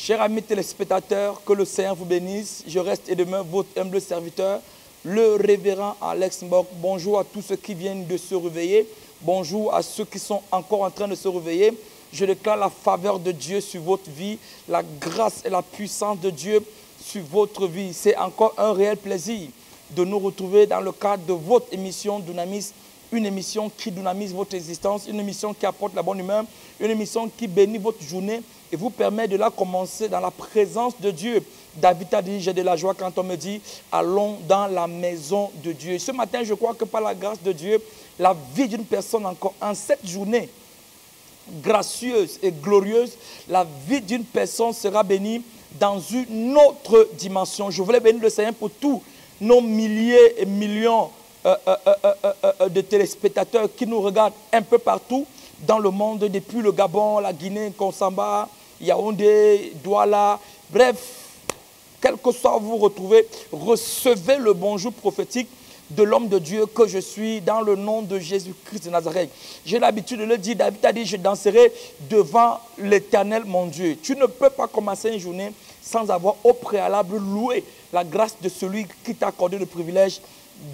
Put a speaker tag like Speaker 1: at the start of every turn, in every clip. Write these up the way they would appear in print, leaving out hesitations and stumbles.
Speaker 1: Chers amis téléspectateurs, que le Seigneur vous bénisse. Je reste et demeure votre humble serviteur, le révérend Alex Mbok. Bonjour à tous ceux qui viennent de se réveiller. Bonjour à ceux qui sont encore en train de se réveiller. Je déclare la faveur de Dieu sur votre vie, la grâce et la puissance de Dieu sur votre vie. C'est encore un réel plaisir de nous retrouver dans le cadre de votre émission Dunamis, une émission qui dynamise votre existence, une émission qui apporte la bonne humeur, une émission qui bénit votre journée et vous permet de la commencer dans la présence de Dieu. David a dit, j'ai de la joie quand on me dit, allons dans la maison de Dieu. Ce matin, je crois que par la grâce de Dieu, la vie d'une personne encore en cette journée gracieuse et glorieuse, la vie d'une personne sera bénie dans une autre dimension. Je voulais bénir le Seigneur pour tous nos milliers et millions de téléspectateurs qui nous regardent un peu partout dans le monde, depuis le Gabon, la Guinée, Konsamba, Yaoundé, Douala, bref, quel que soit où vous vous retrouvez, recevez le bonjour prophétique de l'homme de Dieu que je suis dans le nom de Jésus-Christ de Nazareth. J'ai l'habitude de le dire, David a dit, je danserai devant l'Éternel mon Dieu. Tu ne peux pas commencer une journée sans avoir au préalable loué la grâce de celui qui t'a accordé le privilège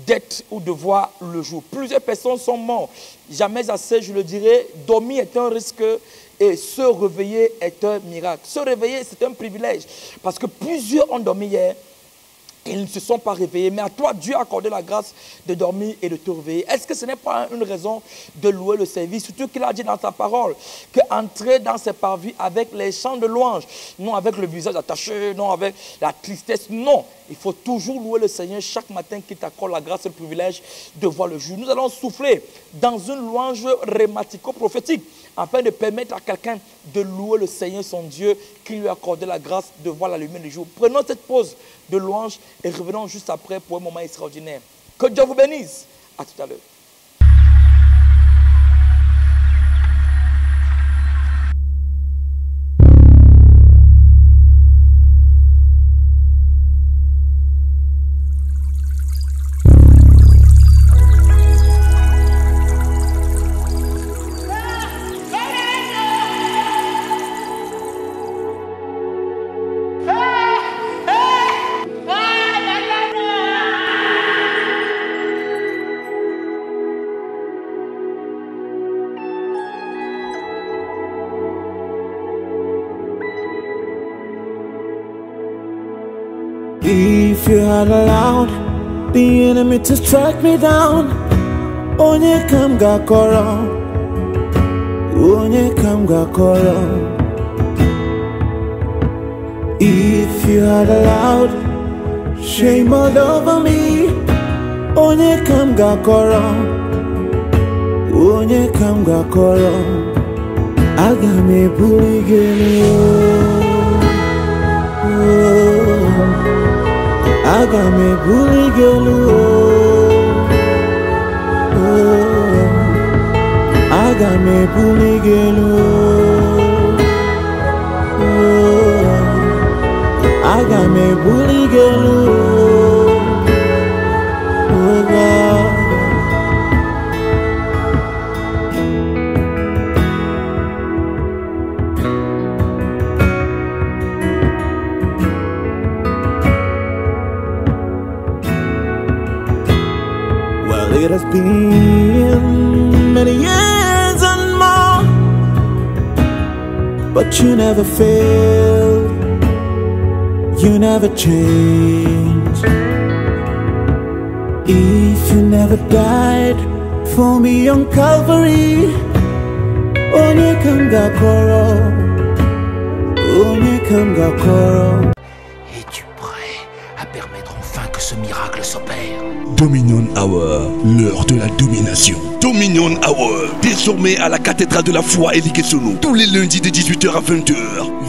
Speaker 1: d'être ou de voir le jour. Plusieurs personnes sont mortes, jamais assez, je le dirais. Dormir est un risque et se réveiller est un miracle. Se réveiller, c'est un privilège parce que plusieurs ont dormi hier. Ils ne se sont pas réveillés, mais à toi, Dieu a accordé la grâce de dormir et de te réveiller. Est-ce que ce n'est pas une raison de louer le service? Surtout qu'il a dit dans sa parole qu'entrer dans ses parvis avec les chants de louange, non avec le visage attaché, non avec la tristesse, non. Il faut toujours louer le Seigneur chaque matin qui t'accorde la grâce et le privilège de voir le jour. Nous allons souffler dans une louange rhématico-prophétique afin de permettre à quelqu'un de louer le Seigneur, son Dieu, qui lui a accordé la grâce de voir la lumière du jour. Prenons cette pause de louange et revenons juste après pour un moment extraordinaire. Que Dieu vous bénisse. À tout à l'heure.
Speaker 2: If you had allowed the enemy to strike me down, onye kam gakoro, onye kam gakoro. If you had allowed shame all over me, onye kam gakoro, onye kam gakoro. Aga me buligelo. Aga me buligelu, aga me buligelu, aga me buligelu, It has been many years and more, but you never failed, you never changed. If you never died for me on Calvary, onye kam gakoro, onye kam gakoro.
Speaker 3: Es-tu prêt à permettre enfin que ce miracle s'opère?
Speaker 4: Dominion Hour, l'heure de la domination. Dominion Hour, désormais à la cathédrale de la foi Elikesono, tous les lundis de 18h à 20h.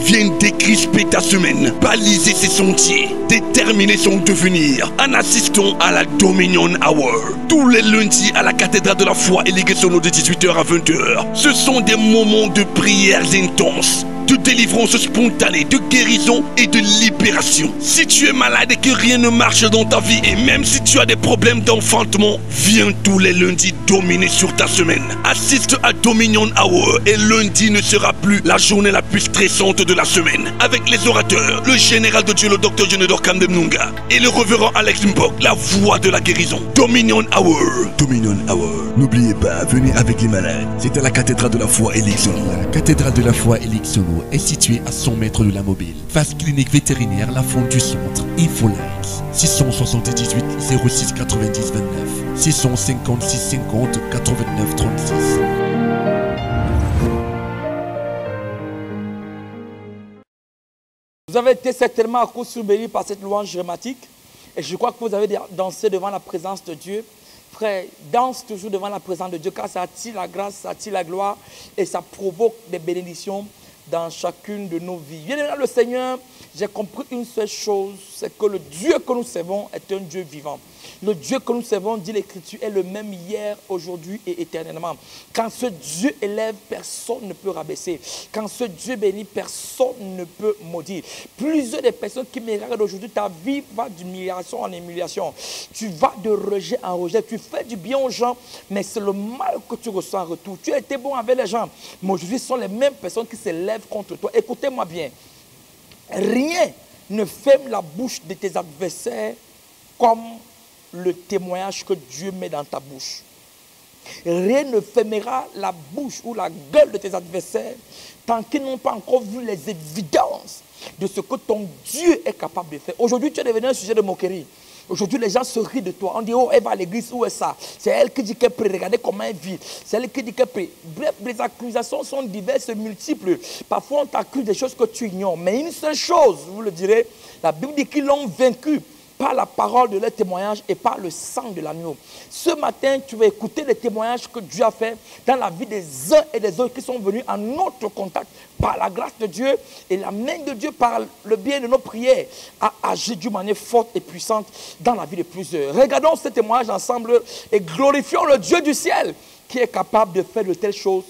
Speaker 4: Viens décrisper ta semaine, baliser ses sentiers, déterminer son devenir en assistant à la Dominion Hour. Tous les lundis à la cathédrale de la foi Elikesono de 18h à 20h. Ce sont des moments de prières intenses, de délivrance spontanée, de guérison et de libération. Si tu es malade et que rien ne marche dans ta vie, et même si tu as des problèmes d'enfantement, viens tous les lundis dominer sur ta semaine. Assiste à Dominion Hour et lundi ne sera plus la journée la plus stressante de la semaine. Avec les orateurs, le général de Dieu, le docteur Jenedor Kandemnunga et le révérend Alex Mbok, la voix de la guérison. Dominion Hour. Dominion Hour. N'oubliez pas, venez avec les malades. C'est à la cathédrale de la foi Elixono. La cathédrale de la foi Elixono est située à 100 mètres de la mobile. Face clinique vétérinaire, la fonte du centre. Infolex 678 06 90 29 656 50 89 36.
Speaker 1: Vous avez été certainement à cause surveillé par cette louange dramatique. Et je crois que vous avez dansé devant la présence de Dieu. Frère, danse toujours devant la présence de Dieu, car ça attire la grâce, ça attire la gloire et ça provoque des bénédictions dans chacune de nos vies. Bien aimé le Seigneur, j'ai compris une seule chose, c'est que le Dieu que nous servons est un Dieu vivant. Le Dieu que nous servons, dit l'Écriture, est le même hier, aujourd'hui et éternellement. Quand ce Dieu élève, personne ne peut rabaisser. Quand ce Dieu bénit, personne ne peut maudire. Plusieurs des personnes qui me regardent aujourd'hui, ta vie va d'humiliation en humiliation. Tu vas de rejet en rejet. Tu fais du bien aux gens, mais c'est le mal que tu reçois en retour. Tu as été bon avec les gens, mais aujourd'hui, ce sont les mêmes personnes qui s'élèvent contre toi. Écoutez-moi bien. Rien ne ferme la bouche de tes adversaires comme le témoignage que Dieu met dans ta bouche. Rien ne fermera la bouche ou la gueule de tes adversaires tant qu'ils n'ont pas encore vu les évidences de ce que ton Dieu est capable de faire. Aujourd'hui, tu es devenu un sujet de moquerie. Aujourd'hui, les gens se rient de toi. On dit, oh, elle va à l'église, où est ça? C'est elle qui dit qu'elle prie. Regardez comment elle vit. C'est elle qui dit qu'elle prie. Bref, les accusations sont diverses et multiples. Parfois, on t'accuse des choses que tu ignores. Mais une seule chose, vous le direz, la Bible dit qu'ils l'ont vaincu par la parole de leur témoignage et par le sang de l'agneau. Ce matin, tu vas écouter les témoignages que Dieu a fait dans la vie des uns et des autres qui sont venus en notre contact par la grâce de Dieu, et la main de Dieu par le bien de nos prières a agi d'une manière forte et puissante dans la vie de plusieurs. Regardons ces témoignages ensemble et glorifions le Dieu du ciel qui est capable de faire de telles choses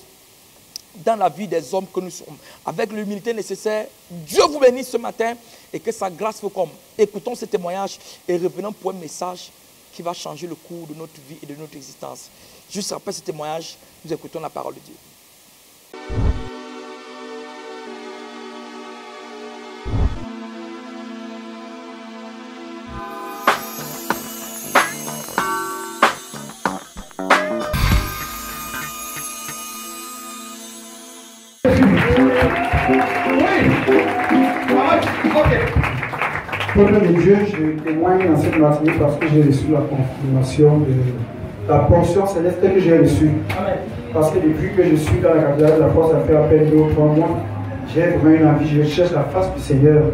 Speaker 1: dans la vie des hommes que nous sommes. Avec l'humilité nécessaire, Dieu vous bénisse ce matin et que sa grâce vous comble. Écoutons ces témoignages et revenons pour un message qui va changer le cours de notre vie et de notre existence. Juste après ce témoignage, nous écoutons la parole de Dieu.
Speaker 5: Au nom de Dieu, je témoigne dans cette matinée parce que j'ai reçu la confirmation de la portion céleste que j'ai reçue. Parce que depuis que je suis dans la cathédrale de la foi, ça fait à peine 2 ou 3 mois, j'ai vraiment une envie, je cherche la face du Seigneur.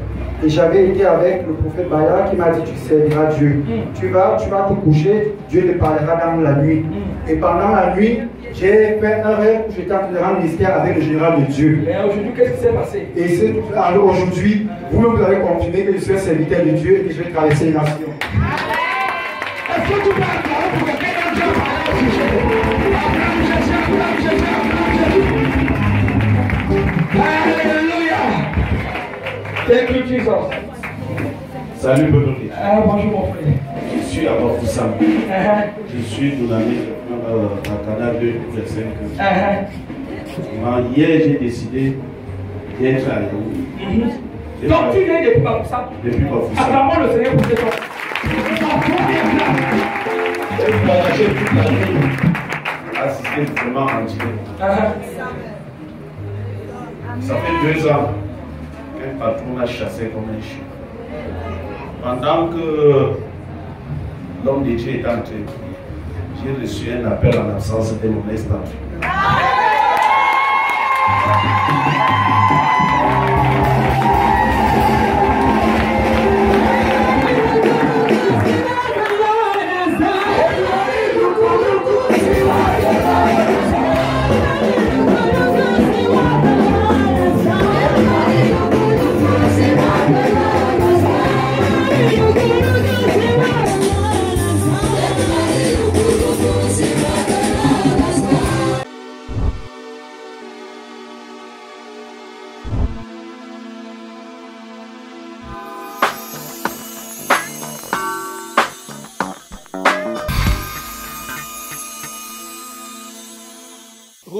Speaker 5: Et j'avais été avec le prophète Bayard qui m'a dit, tu serviras Dieu. Tu vas te coucher, Dieu te parlera dans la nuit. Et pendant la nuit, j'ai fait un rêve où j'étais en train de rendre mystère avec le général de Dieu.
Speaker 1: Et aujourd'hui, qu'est-ce qui s'est passé?
Speaker 5: Et alors aujourd'hui, vous-même vous avez confirmé que je suis un serviteur de Dieu et que je vais traverser les nations.
Speaker 6: Est-ce que tu peux acclamer pour quelqu'un qui a parlé au sujet? Alléluia! Thank you, Jesus.
Speaker 7: Salut Bonomi.
Speaker 6: Bonjour mon frère.
Speaker 7: Je suis à Bafoussam. Je suis dynamique à Canada 2025. Hier, j'ai décidé d'être à Yaoundé.
Speaker 6: Donc tu viens depuis Bafoussam?
Speaker 7: Depuis Bafoussam.
Speaker 6: Acclamons le Seigneur pour tes temps.
Speaker 7: J'ai voyagé toute la nuit, assisté vraiment en direct. Ça fait 2 ans qu'un patron m'a chassé comme un chien. Pendant que l'homme de Dieu est entré, j'ai reçu un appel en absence de mon instant.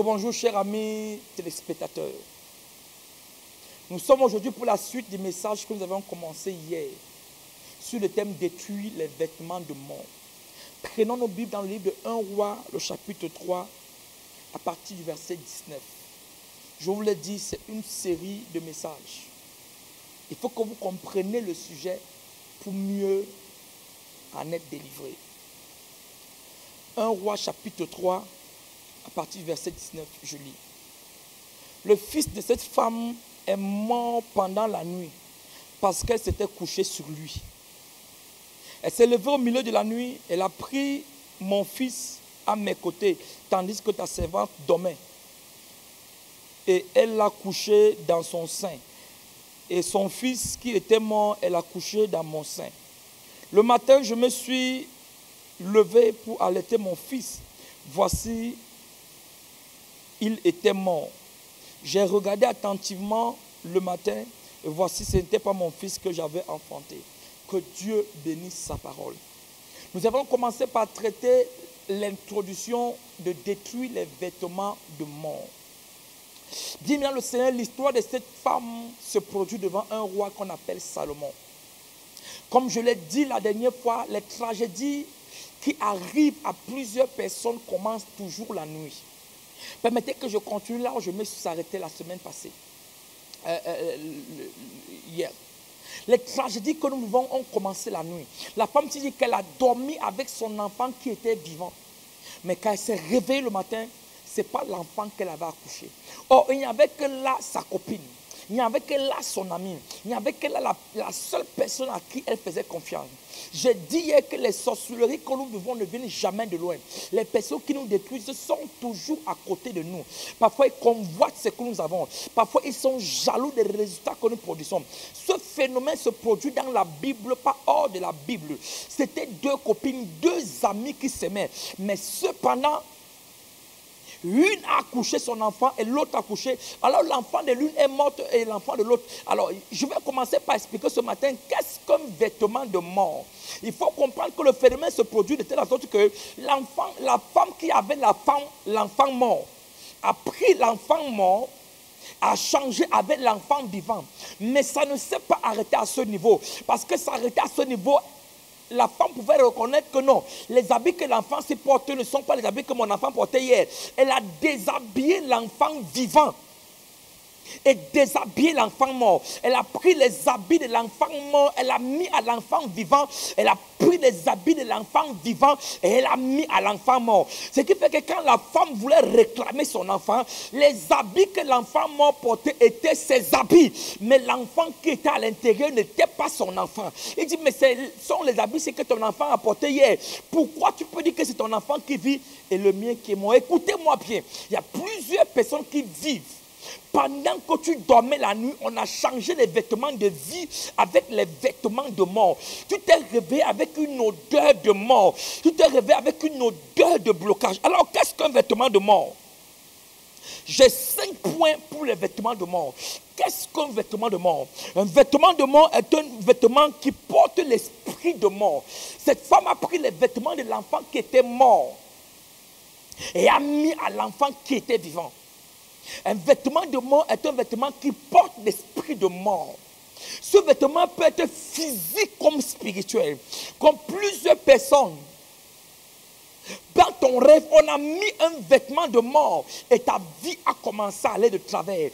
Speaker 1: Bonjour chers amis téléspectateurs. Nous sommes aujourd'hui pour la suite des messages que nous avons commencé hier sur le thème détruire les vêtements de mort. Prenons nos Bibles dans le livre de 1 Roi, le chapitre 3, à partir du verset 19. Je vous l'ai dit, c'est une série de messages. Il faut que vous compreniez le sujet pour mieux en être délivré. 1 Roi, chapitre 3, à partir du verset 19, je lis. Le fils de cette femme est mort pendant la nuit parce qu'elle s'était couchée sur lui. Elle s'est levée au milieu de la nuit, elle a pris mon fils à mes côtés, tandis que ta servante dormait. Et elle l'a couché dans son sein. Et son fils qui était mort, elle a couché dans mon sein. Le matin, je me suis levé pour allaiter mon fils. Voici, il était mort. J'ai regardé attentivement le matin et voici, ce n'était pas mon fils que j'avais enfanté. Que Dieu bénisse sa parole. Nous avons commencé par traiter l'introduction de détruire les vêtements de mort. Bien bien le Seigneur, l'histoire de cette femme se produit devant un roi qu'on appelle Salomon. Comme je l'ai dit la dernière fois, les tragédies qui arrivent à plusieurs personnes commencent toujours la nuit. Permettez que je continue là où je me suis arrêté la semaine passée, hier. Les tragédies que nous vivons ont commencé la nuit. La femme s'est dit qu'elle a dormi avec son enfant qui était vivant. Mais quand elle s'est réveillée le matin, ce n'est pas l'enfant qu'elle avait accouché. Or, il n'y avait que là sa copine. Il n'y avait que là son ami. Il n'y avait que là la seule personne à qui elle faisait confiance. J'ai dit hier que les sorcelleries que nous vivons ne viennent jamais de loin. Les personnes qui nous détruisent sont toujours à côté de nous. Parfois, ils convoitent ce que nous avons. Parfois, ils sont jaloux des résultats que nous produisons. Ce phénomène se produit dans la Bible, pas hors de la Bible. C'était deux copines, deux amies qui s'aimaient. Mais cependant, l'une a accouché son enfant et l'autre a accouché. Alors l'enfant de l'une est morte et l'enfant de l'autre. Alors je vais commencer par expliquer ce matin qu'est-ce qu'un vêtement de mort. Il faut comprendre que le phénomène se produit de telle sorte que l'enfant, la femme qui avait l'enfant mort, a pris l'enfant mort, a changé avec l'enfant vivant. Mais ça ne s'est pas arrêté à ce niveau. Parce que s'arrêter à ce niveau, la femme pouvait reconnaître que non, les habits que l'enfant s'est porté ne sont pas les habits que mon enfant portait hier. Elle a déshabillé l'enfant vivant et déshabillé l'enfant mort. Elle a pris les habits de l'enfant mort, elle a mis à l'enfant vivant. Elle a pris les habits de l'enfant vivant et elle a mis à l'enfant mort. Ce qui fait que quand la femme voulait réclamer son enfant, les habits que l'enfant mort portait étaient ses habits. Mais l'enfant qui était à l'intérieur n'était pas son enfant. Il dit, mais ce sont les habits que ton enfant a portés hier. Pourquoi tu peux dire que c'est ton enfant qui vit et le mien qui est mort? Écoutez-moi bien, il y a plusieurs personnes qui vivent. Pendant que tu dormais la nuit, on a changé les vêtements de vie avec les vêtements de mort. Tu t'es réveillé avec une odeur de mort. Tu t'es réveillé avec une odeur de blocage. Alors, qu'est-ce qu'un vêtement de mort? J'ai 5 points pour les vêtements de mort. Qu'est-ce qu'un vêtement de mort? Un vêtement de mort est un vêtement qui porte l'esprit de mort. Cette femme a pris les vêtements de l'enfant qui était mort et a mis à l'enfant qui était vivant. Un vêtement de mort est un vêtement qui porte l'esprit de mort. Ce vêtement peut être physique comme spirituel. Comme plusieurs personnes, dans ton rêve, on a mis un vêtement de mort et ta vie a commencé à aller de travers.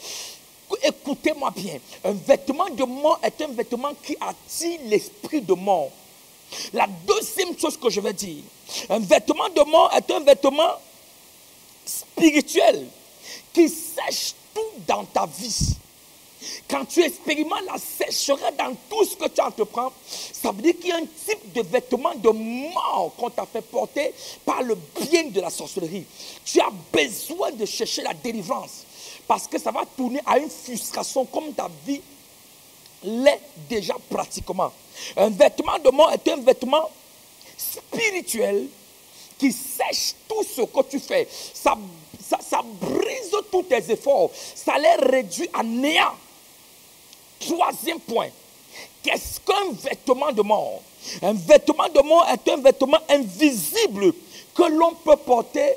Speaker 1: Écoutez-moi bien. Un vêtement de mort est un vêtement qui attire l'esprit de mort. La deuxième chose que je vais dire, un vêtement de mort est un vêtement spirituel qui sèche tout dans ta vie. Quand tu expérimentes la sécheresse dans tout ce que tu entreprends, ça veut dire qu'il y a un type de vêtement de mort qu'on t'a fait porter par le bien de la sorcellerie. Tu as besoin de chercher la délivrance parce que ça va tourner à une frustration comme ta vie l'est déjà pratiquement. Un vêtement de mort est un vêtement spirituel qui sèche tout ce que tu fais. Ça brise tous tes efforts. Ça les réduit à néant. Troisième point. Qu'est-ce qu'un vêtement de mort? Un vêtement de mort est un vêtement invisible que l'on peut porter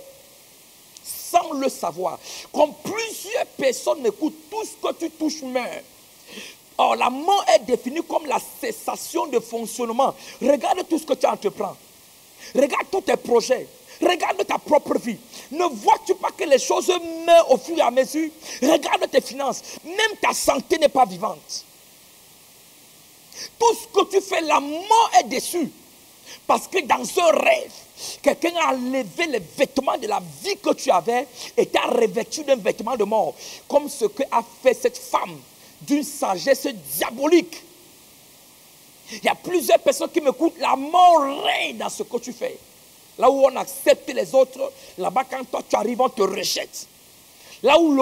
Speaker 1: sans le savoir. Comme plusieurs personnes m'écoutent, tout ce que tu touches meurt. Or, la mort est définie comme la cessation de fonctionnement. Regarde tout ce que tu entreprends. Regarde tous tes projets. Regarde ta propre vie. Ne vois-tu pas que les choses meurent au fur et à mesure? Regarde tes finances. Même ta santé n'est pas vivante. Tout ce que tu fais, la mort est déçue. Parce que dans un rêve, quelqu'un a enlevé les vêtements de la vie que tu avais et t'a revêtu d'un vêtement de mort. Comme ce qu'a fait cette femme d'une sagesse diabolique. Il y a plusieurs personnes qui m'écoutent. La mort règne dans ce que tu fais. Là où on accepte les autres, là-bas quand toi tu arrives, on te rejette. Là où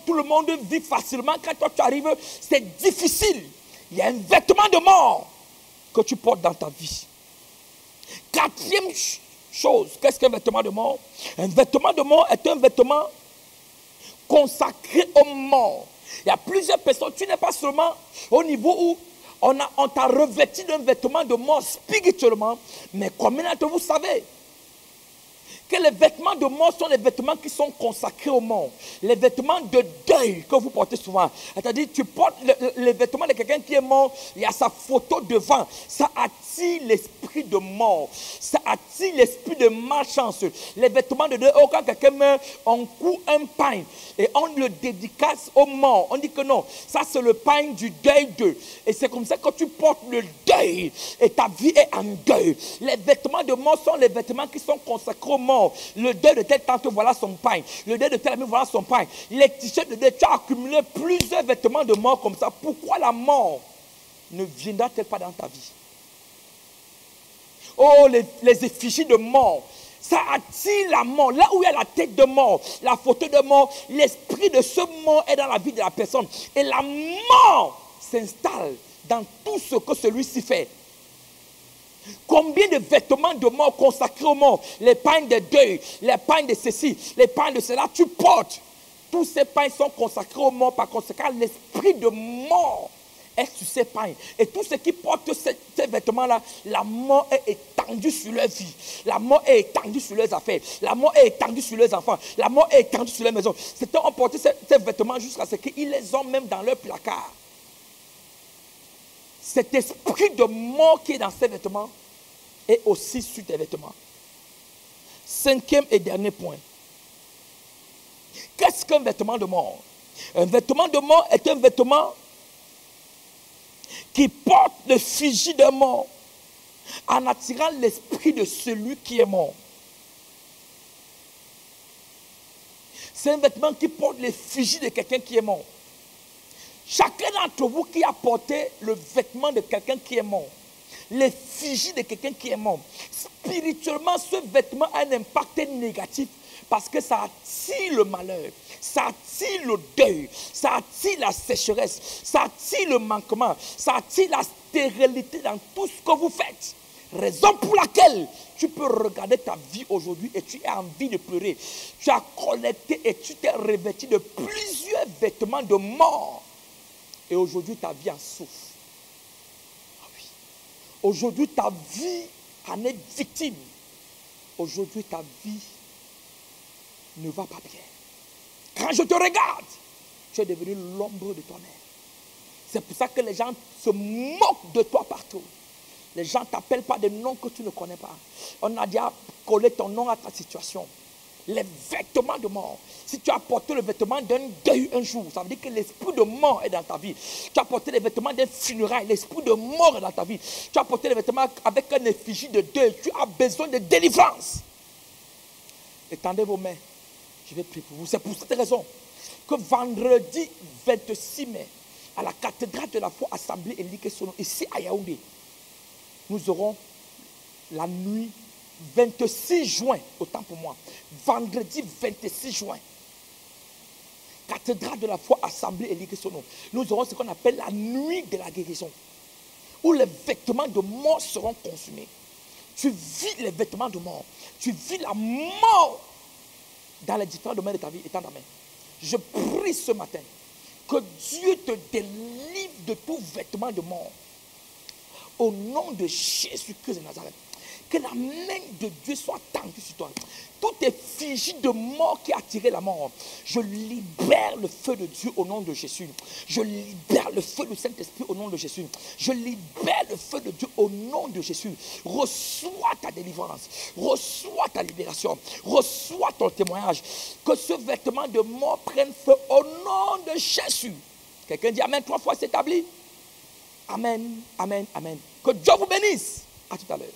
Speaker 1: tout le monde vit facilement, quand toi tu arrives, c'est difficile. Il y a un vêtement de mort que tu portes dans ta vie. Quatrième chose, qu'est-ce qu'un vêtement de mort? Un vêtement de mort est un vêtement consacré aux morts. Il y a plusieurs personnes, tu n'es pas seulement au niveau où on t'a revêtu d'un vêtement de mort spirituellement, mais combien d'entre vous savez que les vêtements de mort sont les vêtements qui sont consacrés aux morts. Les vêtements de deuil que vous portez souvent. C'est-à-dire, tu portes les vêtements de quelqu'un qui est mort, il y a sa photo devant. Ça attire l'esprit de mort. Ça attire l'esprit de malchance. Les vêtements de deuil, quand quelqu'un meurt, on coud un pain et on le dédicace aux morts. On dit que non, ça c'est le pain du deuil d'eux. Et c'est comme ça que tu portes le deuil et ta vie est en deuil. Les vêtements de mort sont les vêtements qui sont consacrés aux morts. Le deuil de telle tante, voilà son pain. Le deuil de telle amie, voilà son pain. Les t-shirts de deuil, tu as accumulé plusieurs vêtements de mort comme ça. Pourquoi la mort ne viendra-t-elle pas dans ta vie? Oh, les effigies de mort. Ça attire la mort. Là où il y a la tête de mort, la photo de mort, l'esprit de ce mort est dans la vie de la personne. Et la mort s'installe dans tout ce que celui-ci fait. Combien de vêtements de mort consacrés aux morts, les pains de deuil, les pains de ceci, les pains de cela, tu portes. Tous ces pains sont consacrés aux morts, par conséquent, l'esprit de mort est sur ces pains. Et tous ceux qui portent ces vêtements-là, la mort est étendue sur leur vie. La mort est étendue sur leurs affaires. La mort est étendue sur leurs enfants. La mort est étendue sur leur maison. Certains ont porté ces vêtements jusqu'à ce qu'ils les ont même dans leur placard. Cet esprit de mort qui est dans ces vêtements est aussi sur tes vêtements. Cinquième et dernier point. Qu'est-ce qu'un vêtement de mort? Un vêtement de mort est un vêtement qui porte l'effigie de mort en attirant l'esprit de celui qui est mort. C'est un vêtement qui porte l'effigie de quelqu'un qui est mort. Chacun d'entre vous qui a porté le vêtement de quelqu'un qui est mort, l'effigie de quelqu'un qui est mort, spirituellement, ce vêtement a un impact négatif parce que ça attire le malheur, ça attire le deuil, ça attire la sécheresse, ça attire le manquement, ça attire la stérilité dans tout ce que vous faites. Raison pour laquelle tu peux regarder ta vie aujourd'hui et tu as envie de pleurer. Tu as collecté et tu t'es revêtu de plusieurs vêtements de mort. Et aujourd'hui, ta vie en souffre. Ah oui. Aujourd'hui, ta vie en est victime. Aujourd'hui, ta vie ne va pas bien. Quand je te regarde, tu es devenu l'ombre de ton âme. C'est pour ça que les gens se moquent de toi partout. Les gens ne t'appellent pas des noms que tu ne connais pas. On a déjà collé ton nom à ta situation. Les vêtements de mort. Si tu as porté le vêtement d'un deuil un jour, ça veut dire que l'esprit de mort est dans ta vie. Tu as porté les vêtements d'un funérail, l'esprit de mort est dans ta vie. Tu as porté les vêtements avec un effigie de deuil. Tu as besoin de délivrance. Étendez vos mains. Je vais prier pour vous. C'est pour cette raison que vendredi 26 mai, à la cathédrale de la foi Assemblée Élie Sono, ici à Yaoundé, nous aurons la nuit 26 juin, autant pour moi, vendredi 26 juin, cathédrale de la foi Assemblée Élie Sono, nous aurons ce qu'on appelle la nuit de la guérison, où les vêtements de mort seront consumés. Tu vis les vêtements de mort, tu vis la mort dans les différents domaines de ta vie. Étends ta main. Je prie ce matin que Dieu te délivre de tout vêtement de mort. Au nom de Jésus-Christ de Nazareth. Que la main de Dieu soit tendue sur toi. Toute effigie de mort qui a attiré la mort, je libère le feu de Dieu au nom de Jésus. Je libère le feu du Saint-Esprit au nom de Jésus. Je libère le feu de Dieu au nom de Jésus. Reçois ta délivrance. Reçois ta libération. Reçois ton témoignage. Que ce vêtement de mort prenne feu au nom de Jésus. Quelqu'un dit Amen 3 fois, c'est établi. Amen, Amen, Amen. Que Dieu vous bénisse. À tout à l'heure.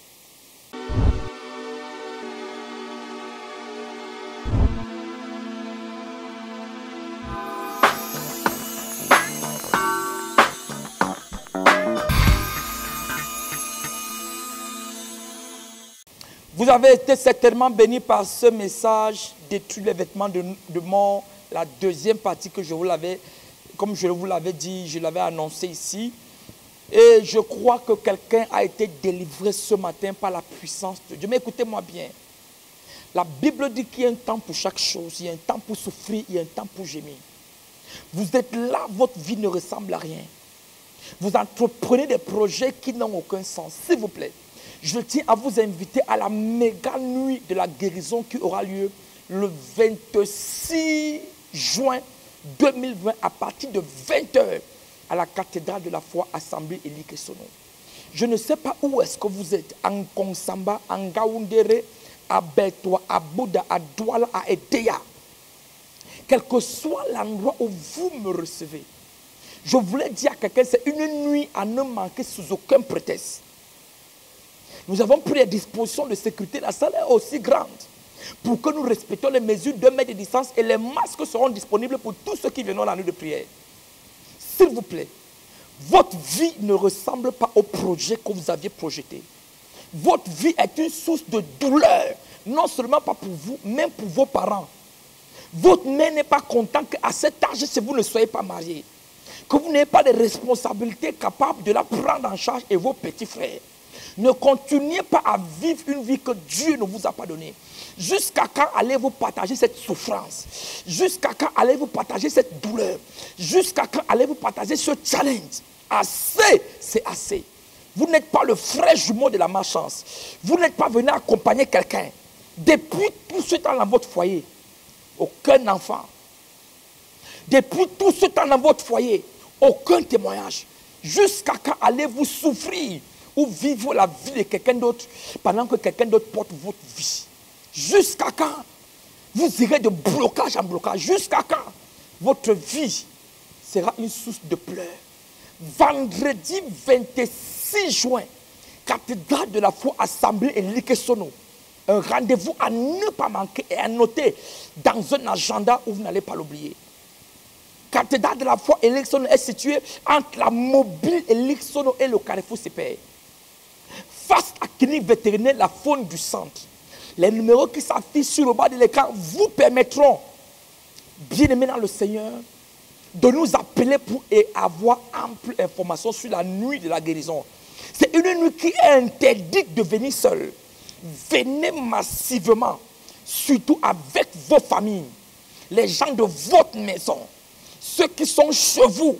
Speaker 1: Vous avez été certainement bénis par ce message, détruire les vêtements de mort, la deuxième partie que je vous l'avais, comme je vous l'avais dit, je l'avais annoncé ici. Et je crois que quelqu'un a été délivré ce matin par la puissance de Dieu. Mais écoutez-moi bien. La Bible dit qu'il y a un temps pour chaque chose. Il y a un temps pour souffrir, il y a un temps pour gémir. Vous êtes là, votre vie ne ressemble à rien. Vous entreprenez des projets qui n'ont aucun sens. S'il vous plaît, je tiens à vous inviter à la méga nuit de la guérison qui aura lieu le 26 juin 2020 à partir de 20h à la cathédrale de la foi Assemblée Elie Kessono. Je ne sais pas où est-ce que vous êtes, en Konsamba, en Gaoundéré, à Bertoua, à Bouddha, à Douala, à Eteya. Quel que soit l'endroit où vous me recevez, je voulais dire à quelqu'un, c'est une nuit à ne manquer sous aucun prétexte. Nous avons pris les dispositions de sécurité. La salle est aussi grande pour que nous respections les mesures de 2 mètres de distance et les masques seront disponibles pour tous ceux qui viendront la nuit de prière. S'il vous plaît, votre vie ne ressemble pas au projet que vous aviez projeté. Votre vie est une source de douleur, non seulement pas pour vous, même pour vos parents. Votre mère n'est pas contente qu'à cet âge, si vous ne soyez pas marié, que vous n'ayez pas de responsabilités capables de la prendre en charge et vos petits frères. Ne continuez pas à vivre une vie que Dieu ne vous a pas donnée. Jusqu'à quand allez-vous partager cette souffrance? Jusqu'à quand allez-vous partager cette douleur? Jusqu'à quand allez-vous partager ce challenge? Assez, c'est assez. Vous n'êtes pas le frère jumeau de la malchance. Vous n'êtes pas venu accompagner quelqu'un. Depuis tout ce temps dans votre foyer, aucun enfant. Depuis tout ce temps dans votre foyer, aucun témoignage. Jusqu'à quand allez-vous souffrir ou vivre la vie de quelqu'un d'autre pendant que quelqu'un d'autre porte votre vie? Jusqu'à quand vous irez de blocage en blocage? Jusqu'à quand votre vie sera une source de pleurs? Vendredi 26 juin, cathédrale de la foi Assemblée Elie Kessono. Un rendez-vous à ne pas manquer et à noter dans un agenda où vous n'allez pas l'oublier. Cathédrale de la foi Elie Kessono est située entre la mobile Elie Kessono et le carrefour CPR. Face à clinique vétérinaire, la faune du centre. Les numéros qui s'affichent sur le bas de l'écran vous permettront, bien aimés dans le Seigneur, de nous appeler pour avoir ample information sur la nuit de la guérison. C'est une nuit qui est interdite de venir seul. Venez massivement, surtout avec vos familles, les gens de votre maison, ceux qui sont chez vous.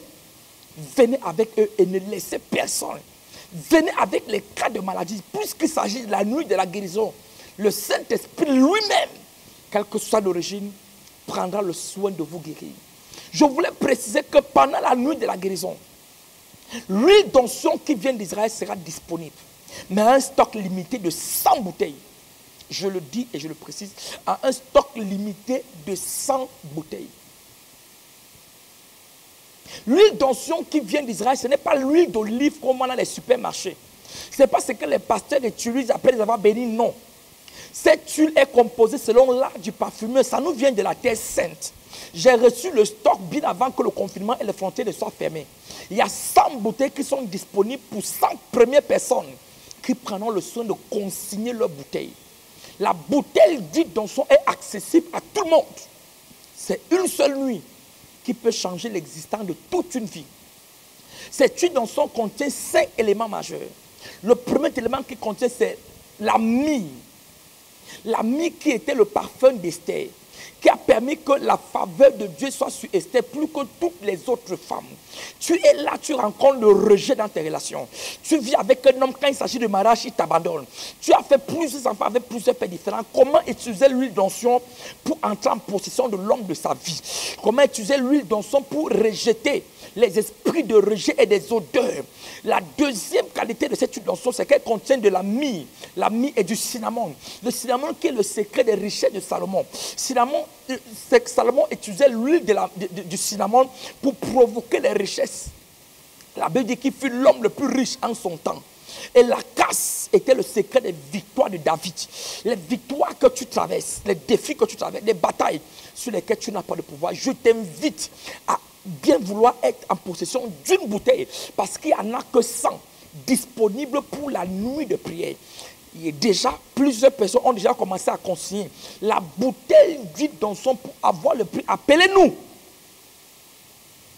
Speaker 1: Venez avec eux et ne laissez personne. Venez avec les cas de maladie, puisqu'il s'agit de la nuit de la guérison. Le Saint-Esprit lui-même, quelle que soit l'origine, prendra le soin de vous guérir. Je voulais préciser que pendant la nuit de la guérison, l'huile d'onction qui vient d'Israël sera disponible, mais à un stock limité de 100 bouteilles. Je le dis et je le précise, à un stock limité de 100 bouteilles. L'huile d'onction qui vient d'Israël, ce n'est pas l'huile d'olive qu'on vend dans les supermarchés. Ce n'est pas ce que les pasteurs utilisent après les avoir bénis, non. Cette huile est composée selon l'art du parfumeur. Ça nous vient de la terre sainte. J'ai reçu le stock bien avant que le confinement et les frontières ne soient fermées. Il y a 100 bouteilles qui sont disponibles pour 100 premières personnes qui prendront le soin de consigner leurs bouteilles. La bouteille d'huile d'onction est accessible à tout le monde. C'est une seule nuit qui peut changer l'existence de toute une vie. Cette huile d'onction contient 5 éléments majeurs. Le premier élément qui contient, c'est la myrrhe. La myrrhe qui était le parfum d'Esther. qui a permis que la faveur de Dieu soit sur Esther plus que toutes les autres femmes. Tu es là, tu rencontres le rejet dans tes relations. Tu vis avec un homme, quand il s'agit de mariage, il t'abandonne. Tu as fait plusieurs enfants avec plusieurs pères différents. Comment utiliser l'huile d'onction pour entrer en possession de l'homme de sa vie? Comment utiliser l'huile d'onction pour rejeter les esprits de rejet et des odeurs? La deuxième qualité de cette huile d'onction, c'est qu'elle contient de la myrrhe. La myrrhe et du cinnamon. Le cinnamon qui est le secret des richesses de Salomon. Salomon utilisait l'huile du cinnamon pour provoquer les richesses. La Bible dit qu'il fut l'homme le plus riche en son temps. Et la casse était le secret des victoires de David. Les victoires que tu traverses, les défis que tu traverses, les batailles sur lesquelles tu n'as pas de pouvoir. Je t'invite à bien vouloir être en possession d'une bouteille, parce qu'il n'y en a que 100 disponibles pour la nuit de prière. Et déjà, plusieurs personnes ont déjà commencé à consigner la bouteille d'huile d'onction pour avoir le prix. Appelez-nous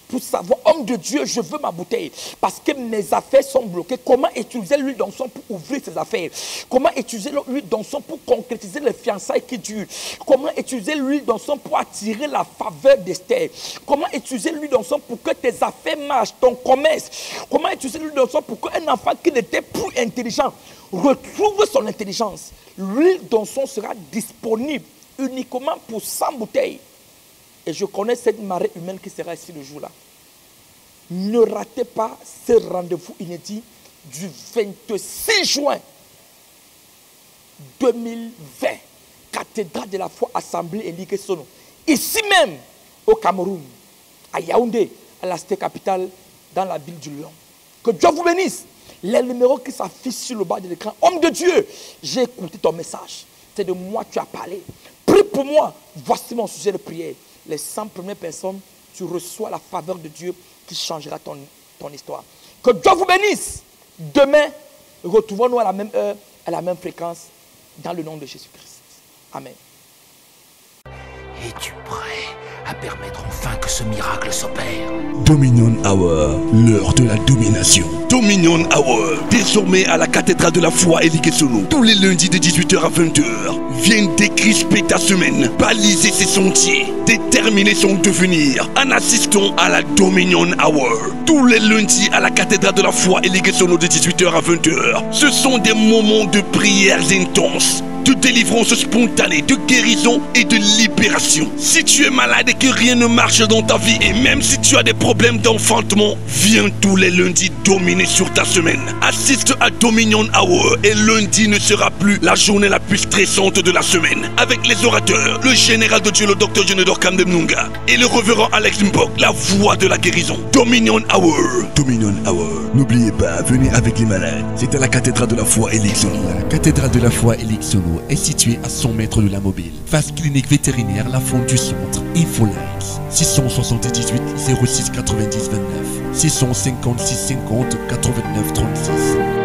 Speaker 1: pour savoir, homme de Dieu, je veux ma bouteille parce que mes affaires sont bloquées. Comment utiliser l'huile d'onction pour ouvrir ses affaires? Comment utiliser l'huile d'onction pour concrétiser les fiançailles qui durent? Comment utiliser l'huile d'onction pour attirer la faveur d'Esther? Comment utiliser l'huile d'onction pour que tes affaires marchent, ton commerce? Comment utiliser l'huile d'onction pour qu'un enfant qui n'était plus intelligent retrouve son intelligence? L'huile d'onction sera disponible uniquement pour 100 bouteilles. Et je connais cette marée humaine qui sera ici le jour-là. Ne ratez pas ce rendez-vous inédit du 26 juin 2020. Cathédrale de la foi, Assemblée Eliké Sono. Ici même, au Cameroun, à Yaoundé, à la cité capitale, dans la ville du Lion. Que Dieu vous bénisse. Les numéros qui s'affichent sur le bas de l'écran. Homme de Dieu, j'ai écouté ton message. C'est de moi que tu as parlé. Prie pour moi. Voici mon sujet de prière. Les 100 premières personnes, tu reçois la faveur de Dieu qui changera ton histoire. Que Dieu vous bénisse. Demain, retrouvons-nous à la même heure, à la même fréquence, dans le nom de Jésus-Christ. Amen.
Speaker 3: Es-tu prêt à permettre enfin que ce miracle s'opère?
Speaker 4: Dominion Hour, l'heure de la domination. Dominion Hour, désormais à la cathédrale de la foi Eliké Sono, tous les lundis de 18h à 20h. Viens décrisper ta semaine, baliser ses sentiers, déterminer son devenir en assistant à la Dominion Hour. Tous les lundis à la cathédrale de la foi Eliké Sono de 18h à 20h. Ce sont des moments de prières intenses, de délivrance spontanée, de guérison et de libération. Si tu es malade et que rien ne marche dans ta vie, et même si tu as des problèmes d'enfantement, viens tous les lundis dominer sur ta semaine. Assiste à Dominion Hour et lundi ne sera plus la journée la plus stressante de la semaine. Avec les orateurs, le général de Dieu, le docteur Jonedor Kamdemnunga, et le révérend Alex Mbok, la voix de la guérison. Dominion Hour. Dominion Hour. N'oubliez pas, venez avec les malades. C'est à la cathédrale de la foi Eliké Sono.
Speaker 8: La cathédrale de la foi Eliké Sono est située à 100 mètres de la mobile, face clinique vétérinaire La Fonte du Centre. Infolink 678 06 90 29 656 50 89 36.